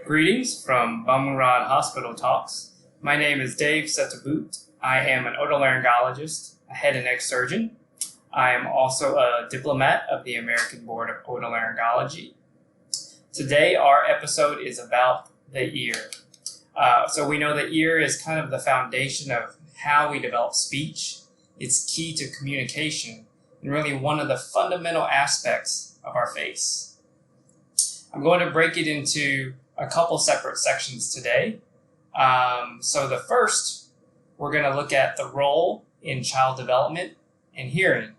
Greetings from Bumrungrad Hospital Talks. My name is Dhave Setabutr. I am an otolaryngologist, a head and neck surgeon. I am also a diplomat of the American Board of Otolaryngology. Today our episode is about the ear. So we know the ear is kind of the foundation of how we develop speech. It's key to communication and really one of the fundamental aspects of our face. I'm going to break it into a couple separate sections today. So the first, we're going to look at the role in child development and hearing.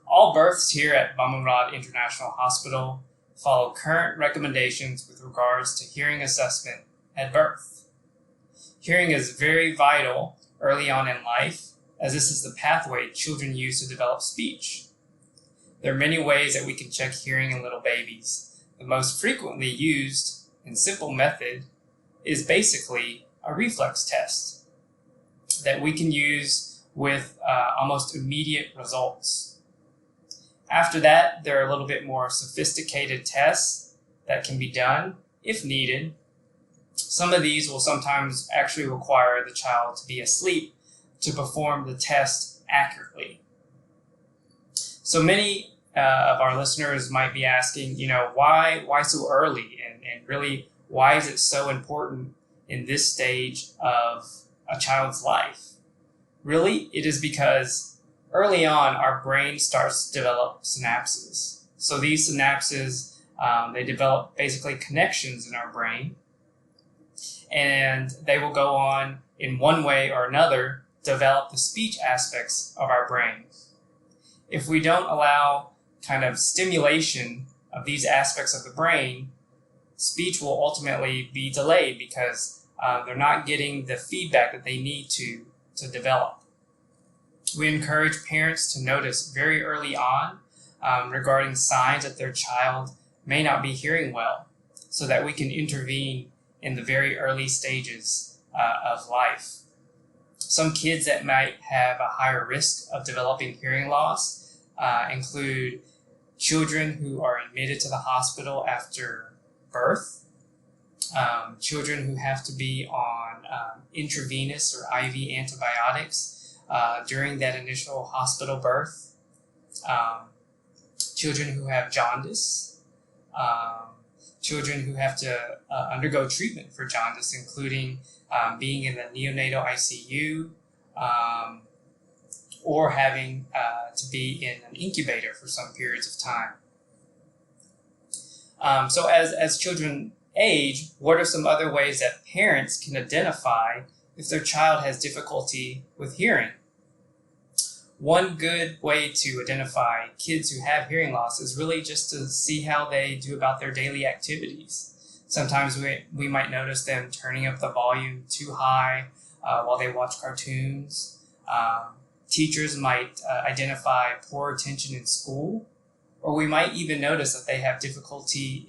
All births here at Bumrungrad International Hospital follow current recommendations with regards to hearing assessment at birth. Hearing is very vital early on in life, as this is the pathway children use to develop speech. There are many ways that we can check hearing in little babies. The most frequently used and simple method is basically a reflex test that we can use with almost immediate results. After that, there are a little bit more sophisticated tests that can be done if needed. Some of these will sometimes actually require the child to be asleep to perform the test accurately. So many of our listeners might be asking, why so early? And really, why is it so important in this stage of a child's life? Really, it is because early on, our brain starts to develop synapses. So these synapses, they develop basically connections in our brain, and they will go on in one way or another develop the speech aspects of our brain. If we don't allow kind of stimulation of these aspects of the brain, speech will ultimately be delayed because they're not getting the feedback that they need to develop. We encourage parents to notice very early on regarding signs that their child may not be hearing well, so that we can intervene in the very early stages of life. Some kids that might have a higher risk of developing hearing loss include children who are admitted to the hospital after birth, children who have to be on intravenous or IV antibiotics during that initial hospital birth, children who have jaundice, children who have to undergo treatment for jaundice, including being in the neonatal ICU, or having to be in an incubator for some periods of time. So as children age, what are some other ways that parents can identify if their child has difficulty with hearing? One good way to identify kids who have hearing loss is really just to see how they do about their daily activities. Sometimes we might notice them turning up the volume too high while they watch cartoons. Teachers might identify poor attention in school, or we might even notice that they have difficulty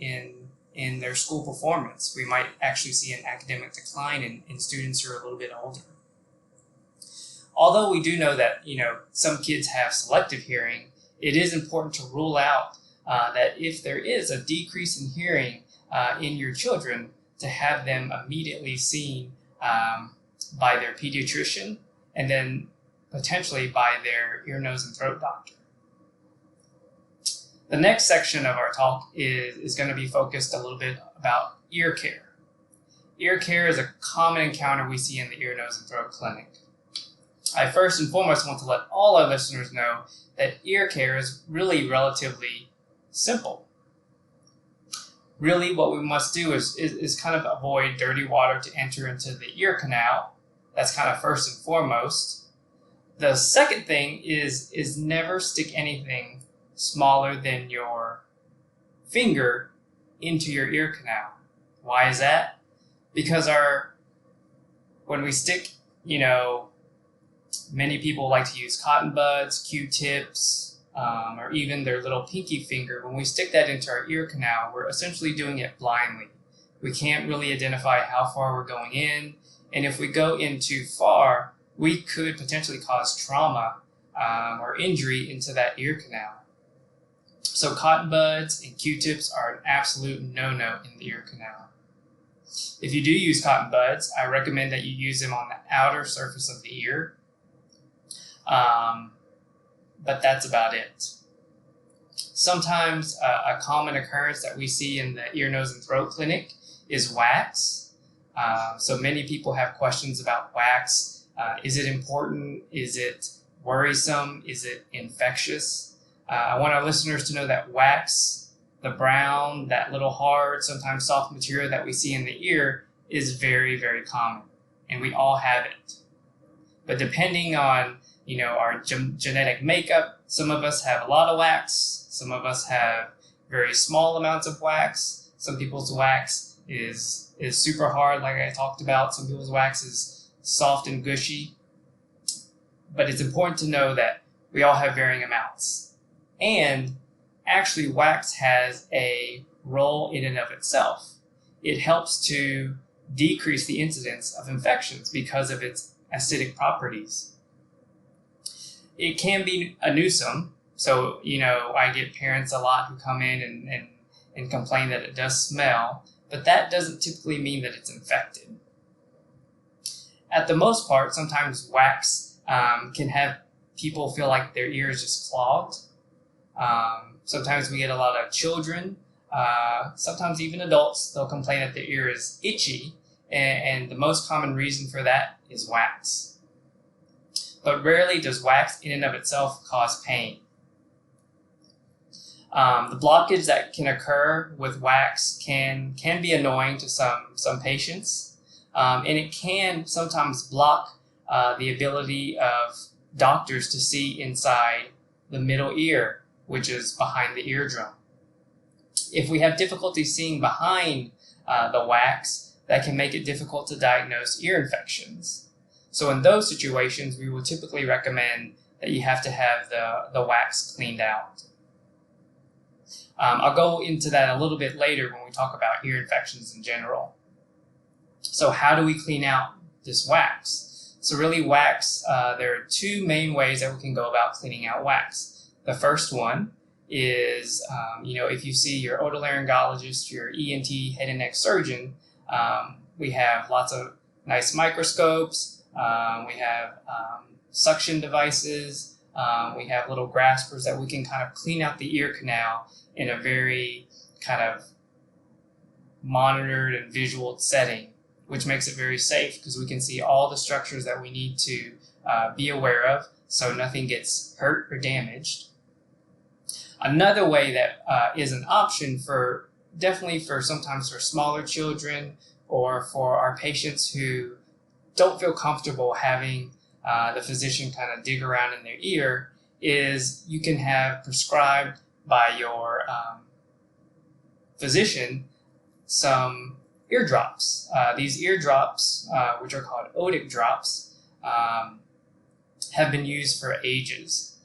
in their school performance. We might actually see an academic decline in students who are a little bit older. Although we do know that, some kids have selective hearing, it is important to rule out that if there is a decrease in hearing in your children, to have them immediately seen by their pediatrician and then potentially by their ear, nose, and throat doctor. The next section of our talk is going to be focused a little bit about ear care. Ear care is a common encounter we see in the ear, nose, and throat clinic. I first and foremost want to let all our listeners know that ear care is really relatively simple. Really, what we must do is kind of avoid dirty water to enter into the ear canal. That's kind of first and foremost. The second thing is never stick anything smaller than your finger into your ear canal. Why is that? Because when we stick, many people like to use cotton buds, Q-tips, or even their little pinky finger. When we stick that into our ear canal, we're essentially doing it blindly. We can't really identify how far we're going in, and if we go in too far, we could potentially cause trauma or injury into that ear canal. So cotton buds and Q-tips are an absolute no-no in the ear canal. If you do use cotton buds, I recommend that you use them on the outer surface of the ear. But that's about it. Sometimes a common occurrence that we see in the ear, nose, and throat clinic is wax. So many people have questions about wax. Is it important? Is it worrisome? Is it infectious? I want our listeners to know that wax, the brown, that little hard, sometimes soft material that we see in the ear is very, very common, and we all have it. But depending on our genetic makeup, some of us have a lot of wax, some of us have very small amounts of wax. Some people's wax is super hard, like I talked about. Some people's wax is soft and gushy. But it's important to know that we all have varying amounts. And actually, wax has a role in and of itself. It helps to decrease the incidence of infections because of its acidic properties. It can be a nuisance. So, I get parents a lot who come in and complain that it does smell, but that doesn't typically mean that it's infected. At the most part, sometimes wax can have people feel like their ear is just clogged. Sometimes we get a lot of children, sometimes even adults, they'll complain that their ear is itchy, and the most common reason for that is wax. But rarely does wax in and of itself cause pain. The blockage that can occur with wax can be annoying to some patients, and it can sometimes block the ability of doctors to see inside the middle ear, which is behind the eardrum. If we have difficulty seeing behind the wax, that can make it difficult to diagnose ear infections. So in those situations, we will typically recommend that you have to have the wax cleaned out. I'll go into that a little bit later when we talk about ear infections in general. So how do we clean out this wax? So really wax, there are two main ways that we can go about cleaning out wax. The first one is, if you see your otolaryngologist, your ENT head and neck surgeon, we have lots of nice microscopes. We have suction devices. We have little graspers that we can kind of clean out the ear canal in a very kind of monitored and visual setting, which makes it very safe because we can see all the structures that we need to be aware of so nothing gets hurt or damaged. Another way that is an option definitely sometimes for smaller children or for our patients who don't feel comfortable having the physician kind of dig around in their ear, is you can have prescribed by your physician some eardrops. These eardrops, which are called otic drops, have been used for ages.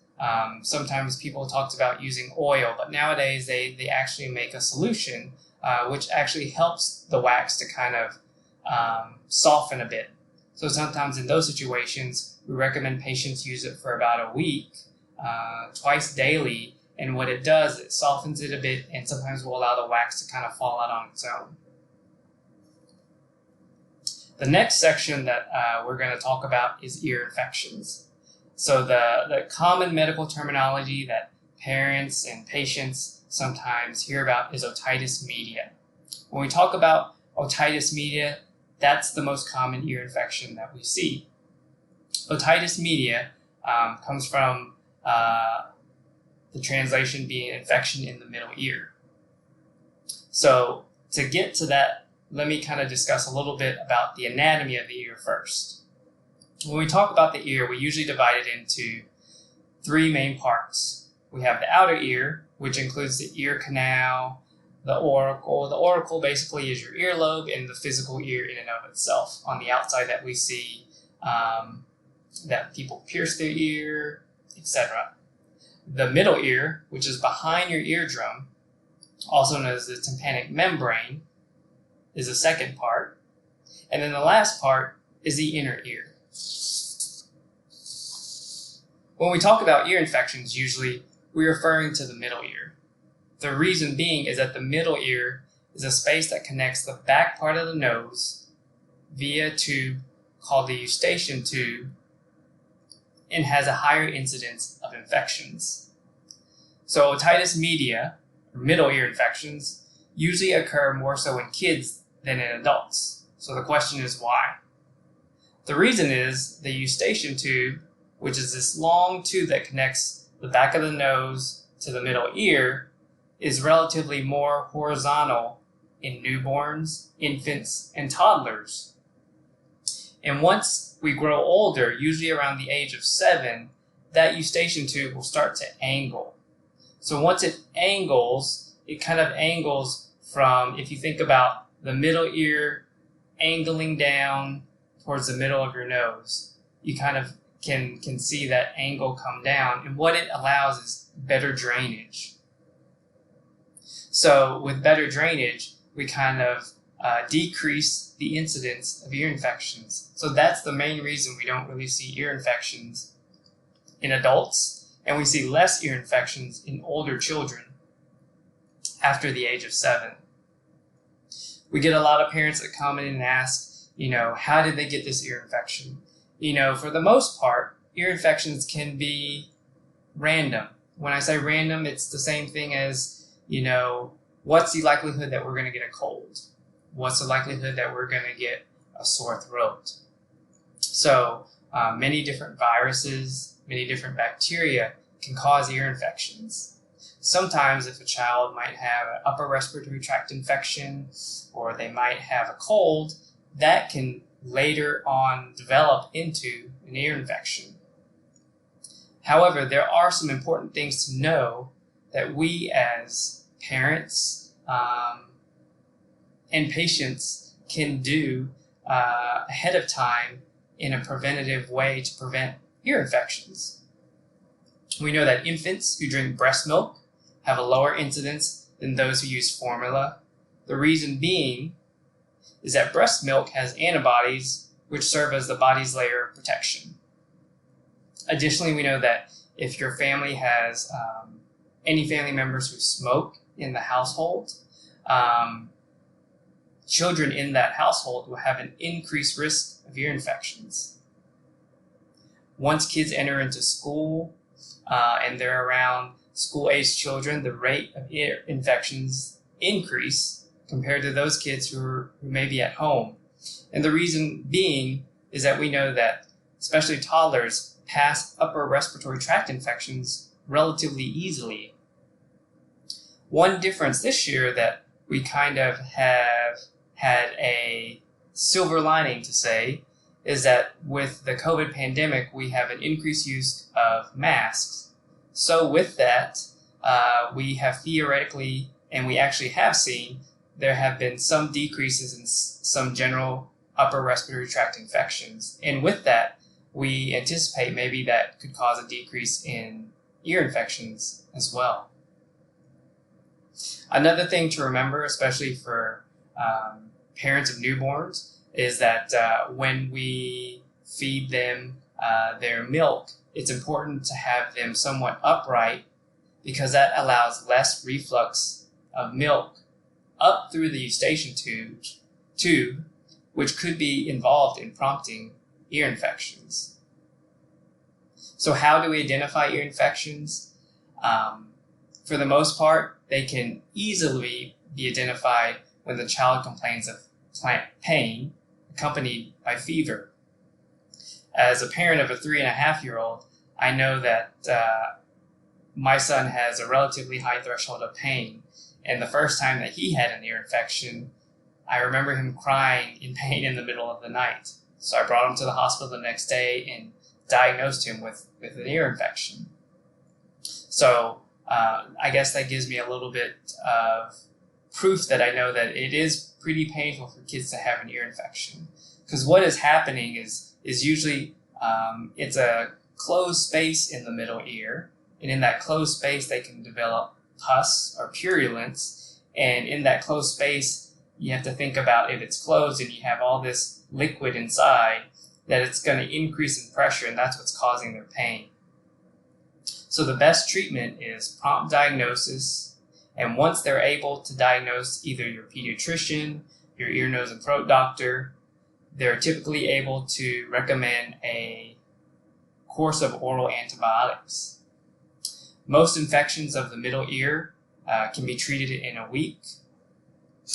Sometimes people talked about using oil, but nowadays they actually make a solution which actually helps the wax to kind of soften a bit. So sometimes in those situations, we recommend patients use it for about a week, twice daily, and what it does, it softens it a bit, and sometimes will allow the wax to kind of fall out on its own. The next section that we're going to talk about is ear infections. So the common medical terminology that parents and patients sometimes hear about is otitis media. When we talk about otitis media, that's the most common ear infection that we see. Otitis media comes from the translation being infection in the middle ear. So to get to that, let me kind of discuss a little bit about the anatomy of the ear first. When we talk about the ear, we usually divide it into three main parts. We have the outer ear, which includes the ear canal, the auricle. The auricle basically is your earlobe and the physical ear in and of itself. On the outside that we see that people pierce their ear, etc. The middle ear, which is behind your eardrum, also known as the tympanic membrane, is the second part. And then the last part is the inner ear. When we talk about ear infections, usually we're referring to the middle ear. The reason being is that the middle ear is a space that connects the back part of the nose via a tube called the eustachian tube and has a higher incidence of infections. So otitis media, or middle ear infections, usually occur more so in kids than in adults. So the question is why? The reason is the eustachian tube, which is this long tube that connects the back of the nose to the middle ear, is relatively more horizontal in newborns, infants, and toddlers. And once we grow older, usually around the age of 7, that eustachian tube will start to angle. So once it angles, it kind of angles from, if you think about the middle ear angling down towards the middle of your nose, you kind of can see that angle come down. And what it allows is better drainage. So with better drainage, we kind of decrease the incidence of ear infections. So that's the main reason we don't really see ear infections in adults, and we see less ear infections in older children after the age of 7. We get a lot of parents that come in and ask, how did they get this ear infection? For the most part, ear infections can be random. When I say random, it's the same thing as, what's the likelihood that we're going to get a cold? What's the likelihood that we're going to get a sore throat? So many different viruses, many different bacteria can cause ear infections. Sometimes if a child might have an upper respiratory tract infection or they might have a cold, that can later on develop into an ear infection. However, there are some important things to know that we as parents and patients can do ahead of time in a preventative way to prevent ear infections. We know that infants who drink breast milk have a lower incidence than those who use formula. The reason being is that breast milk has antibodies which serve as the body's layer of protection. Additionally, we know that if your family has any family members who smoke in the household, children in that household will have an increased risk of ear infections. Once kids enter into school and they're around school-aged children, the rate of ear infections increase compared to those kids who may be at home. And the reason being is that we know that especially toddlers pass upper respiratory tract infections relatively easily. One difference this year that we kind of have had a silver lining to say is that with the COVID pandemic, we have an increased use of masks. So with that, we have theoretically, and we actually have seen, there have been some decreases in some general upper respiratory tract infections. And with that, we anticipate maybe that could cause a decrease in ear infections as well. Another thing to remember, especially for parents of newborns, is that when we feed them their milk, it's important to have them somewhat upright because that allows less reflux of milk up through the eustachian tube, which could be involved in prompting ear infections. So how do we identify ear infections? For the most part, they can easily be identified when the child complains of pain accompanied by fever. As a parent of a 3.5-year-old, I know that my son has a relatively high threshold of pain. And the first time that he had an ear infection, I remember him crying in pain in the middle of the night. So I brought him to the hospital the next day and diagnosed him with an ear infection. So I guess that gives me a little bit of proof that I know that it is pretty painful for kids to have an ear infection. Because what is happening is usually it's a closed space in the middle ear, and in that closed space they can develop pus or purulence, and in that closed space you have to think about if it's closed and you have all this liquid inside, that it's going to increase in pressure, and that's what's causing their pain. So the best treatment is prompt diagnosis, and once they're able to diagnose either your pediatrician, your ear, nose, and throat doctor, they're typically able to recommend a course of oral antibiotics. Most infections of the middle ear can be treated in a week,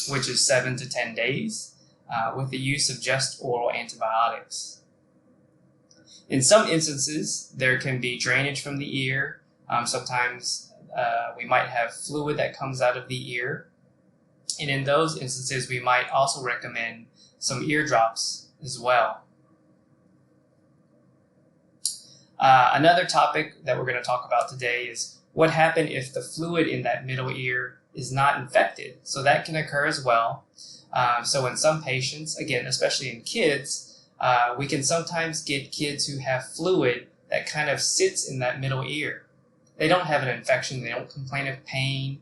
which is 7 to 10 days, with the use of just oral antibiotics. In some instances, there can be drainage from the ear. Sometimes we might have fluid that comes out of the ear. And in those instances, we might also recommend some ear drops as well. Another topic that we're going to talk about today is what happens if the fluid in that middle ear is not infected. So that can occur as well. So in some patients, again, especially in kids, we can sometimes get kids who have fluid that kind of sits in that middle ear. They don't have an infection, they don't complain of pain,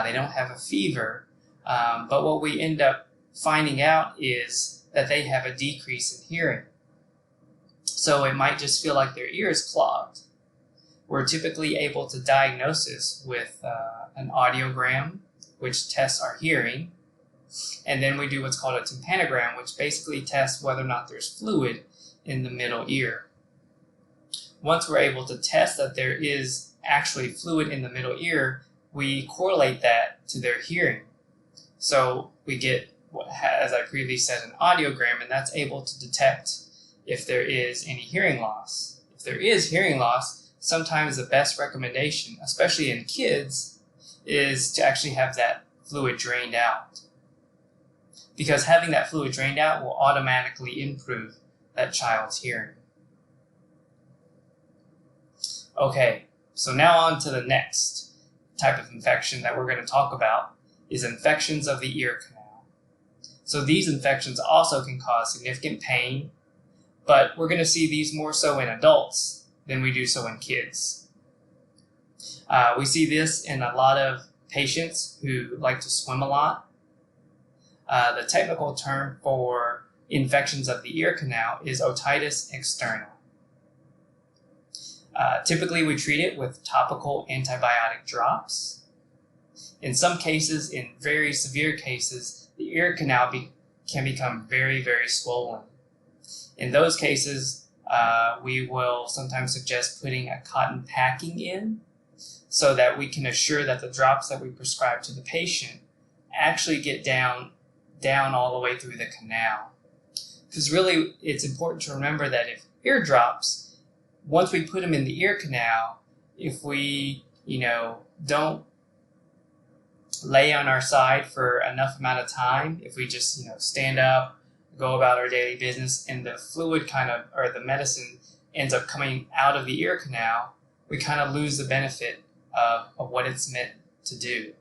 they don't have a fever, but what we end up finding out is that they have a decrease in hearing. So it might just feel like their ear is clogged. We're typically able to diagnose this with an audiogram, which tests our hearing. And then we do what's called a tympanogram, which basically tests whether or not there's fluid in the middle ear. Once we're able to test that there is actually fluid in the middle ear, we correlate that to their hearing. So we get, as I previously said, an audiogram, and that's able to detect if there is any hearing loss. If there is hearing loss, sometimes the best recommendation, especially in kids, is to actually have that fluid drained out. Because having that fluid drained out will automatically improve that child's hearing. Okay, so now on to the next type of infection that we're going to talk about is infections of the ear canal. So these infections also can cause significant pain, but we're going to see these more so in adults than we do so in kids. We see this in a lot of patients who like to swim a lot. The technical term for infections of the ear canal is otitis externa. Typically, we treat it with topical antibiotic drops. In some cases, in very severe cases, the ear canal can become very, very swollen. In those cases, we will sometimes suggest putting a cotton packing in so that we can assure that the drops that we prescribe to the patient actually get down all the way through the canal. Because really, it's important to remember that if ear drops, once we put them in the ear canal, if we, don't lay on our side for enough amount of time, if we just, stand up, go about our daily business, and the fluid or the medicine ends up coming out of the ear canal, we kind of lose the benefit of what it's meant to do.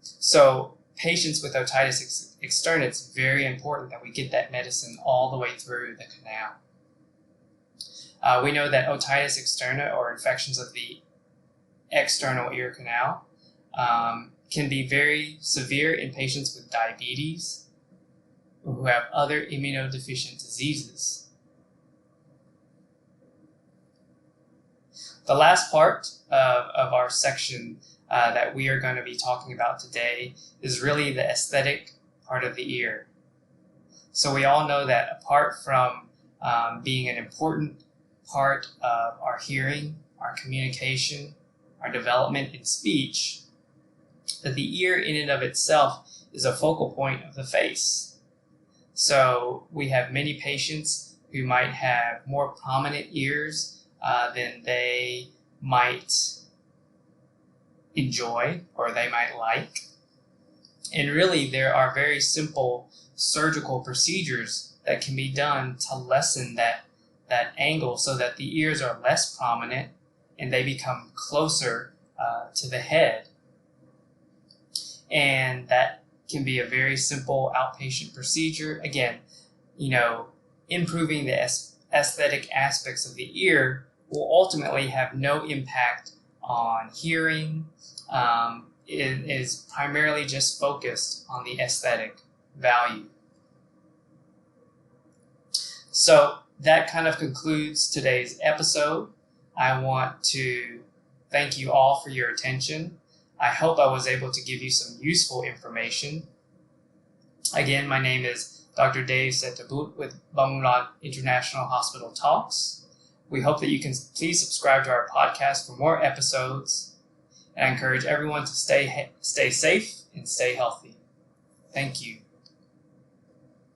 So patients with otitis externa, it's very important that we get that medicine all the way through the canal. We know that otitis externa, or infections of the external ear canal, can be very severe in patients with diabetes or who have other immunodeficient diseases. The last part of our section that we are going to be talking about today is really the aesthetic part of the ear. So we all know that apart from being an important part of our hearing, our communication, our development in speech, that the ear in and of itself is a focal point of the face. So we have many patients who might have more prominent ears than they might enjoy or they might like. And really, there are very simple surgical procedures that can be done to lessen that angle so that the ears are less prominent and they become closer to the head. And that can be a very simple outpatient procedure. Again, improving the aesthetic aspects of the ear will ultimately have no impact on hearing. It is primarily just focused on the aesthetic value. So that kind of concludes today's episode. I want to thank you all for your attention. I hope I was able to give you some useful information. Again, my name is Dr. Dhave Setabutr with Bumrungrad International Hospital Talks. We hope that you can please subscribe to our podcast for more episodes. And I encourage everyone to stay safe and stay healthy. Thank you.